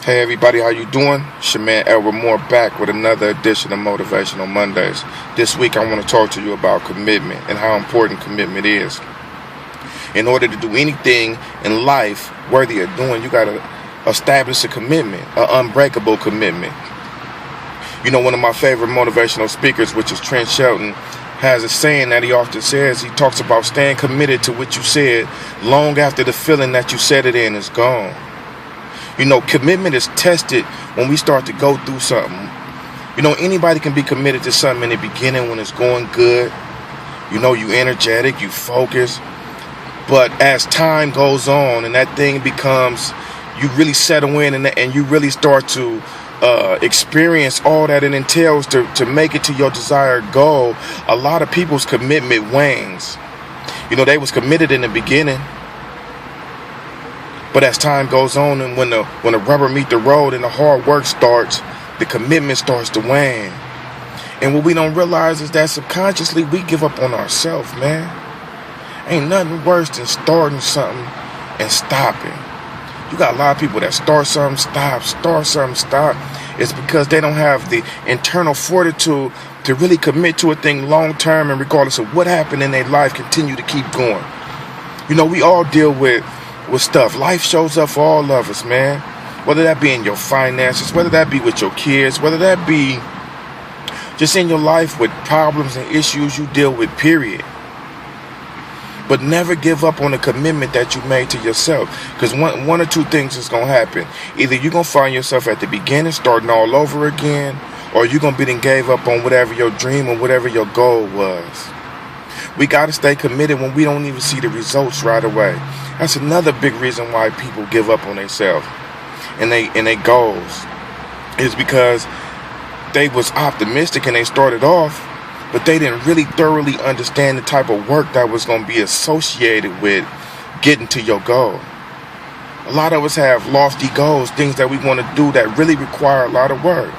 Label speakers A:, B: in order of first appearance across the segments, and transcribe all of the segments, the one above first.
A: Hey everybody, how you doing? It's your man Elwood Moore back with another edition of Motivational Mondays. This week I want to talk to you about commitment and how important commitment is. In order to do anything in life worthy of doing, you got to establish a commitment, an unbreakable commitment. You know, one of my favorite motivational speakers, which is Trent Shelton, has a saying that he often says. He talks about staying committed to what you said long after the feeling that you said it in is gone. You know, commitment is tested when we start to go through something. You know, anybody can be committed to something in the beginning when it's going good. You know, you energetic, you focus. But as time goes on and that thing becomes, you really settle in and you really start to experience all that it entails to make it to your desired goal, a lot of people's commitment wanes. You know, they was committed in the beginning. But as time goes on and when the rubber meet the road and the hard work starts, the commitment starts to wane. And what we don't realize is that subconsciously we give up on ourselves, man. Ain't nothing worse than starting something and stopping. You got a lot of people that start something, stop. It's because they don't have the internal fortitude to really commit to a thing long term, and regardless of what happened in their life, continue to keep going. You know, we all deal with stuff. Life shows up for all of us, man. Whether that be in your finances, whether that be with your kids, whether that be just in your life with problems and issues you deal with, period. But never give up on the commitment that you made to yourself. Because one or two things is going to happen. Either you're going to find yourself at the beginning starting all over again, or you're going to be then gave up on whatever your dream or whatever your goal was. We got to stay committed when we don't even see the results right away. That's another big reason why people give up on themselves and they goals. Is because they was optimistic and they started off, but they didn't really thoroughly understand the type of work that was going to be associated with getting to your goal. A lot of us have lofty goals, things that we want to do that really require a lot of work.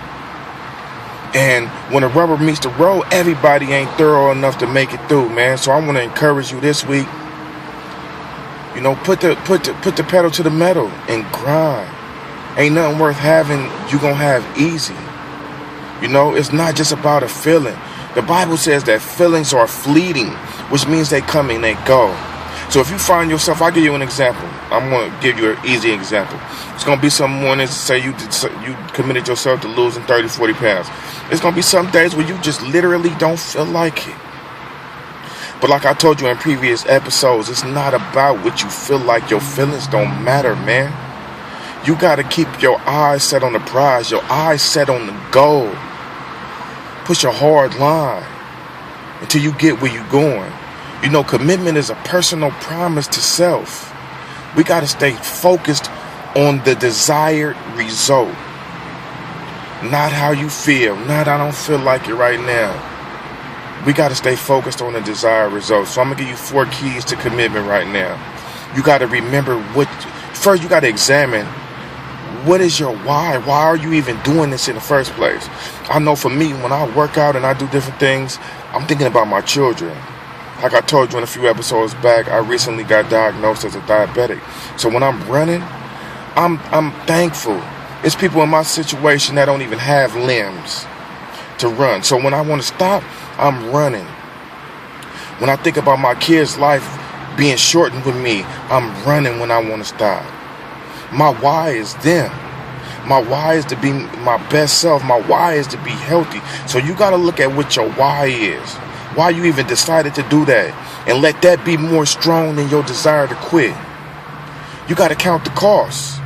A: And when the rubber meets the road, everybody ain't thorough enough to make it through, man. So I want to encourage you this week. You know, put the pedal to the metal and grind. Ain't nothing worth having you gonna have easy. You know, it's not just about a feeling. The Bible says that feelings are fleeting, which means they come and they go. So if you find yourself, I'll give you an example. I'm gonna give you an easy example. It's gonna be some mornings, say you committed yourself to losing 30, 40 pounds. It's gonna be some days where you just literally don't feel like it. But like I told you in previous episodes, it's not about what you feel like. Your feelings don't matter, man. You got to keep your eyes set on the prize, your eyes set on the goal. Push a hard line until you get where you're going. You know, commitment is a personal promise to self. We got to stay focused on the desired result. Not how you feel. Not I don't feel like it right now. We got to stay focused on the desired results. So I'm going to give you 4 keys to commitment right now. You got to remember first you got to examine what is your why? Why are you even doing this in the first place? I know for me, when I work out and I do different things, I'm thinking about my children. Like I told you in a few episodes back, I recently got diagnosed as a diabetic. So when I'm running, I'm thankful. It's people in my situation that don't even have limbs to run. So when I want to stop, I'm running. When I think about my kids' life being shortened with me, I'm running when I want to stop. My why is them. My why is to be my best self. My why is to be healthy. So you got to look at what your why is. Why you even decided to do that. And let that be more strong than your desire to quit. You got to count the costs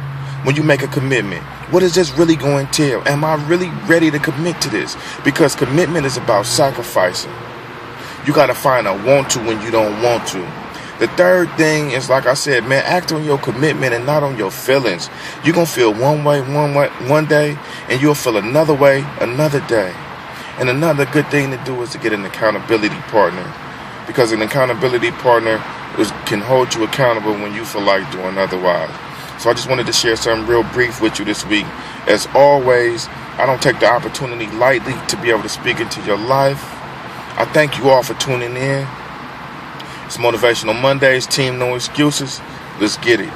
A: when you make a commitment. What is this really going to entail? Am I really ready to commit to this? Because commitment is about sacrificing. You got to find a want to when you don't want to. The third thing is, like I said, man, act on your commitment and not on your feelings. You're going to feel one way one day, and you'll feel another way another day. And another good thing to do is to get an accountability partner. Because an accountability partner can hold you accountable when you feel like doing otherwise. So I just wanted to share something real brief with you this week. As always, I don't take the opportunity lightly to be able to speak into your life. I thank you all for tuning in. It's Motivational Mondays, Team No Excuses. Let's get it.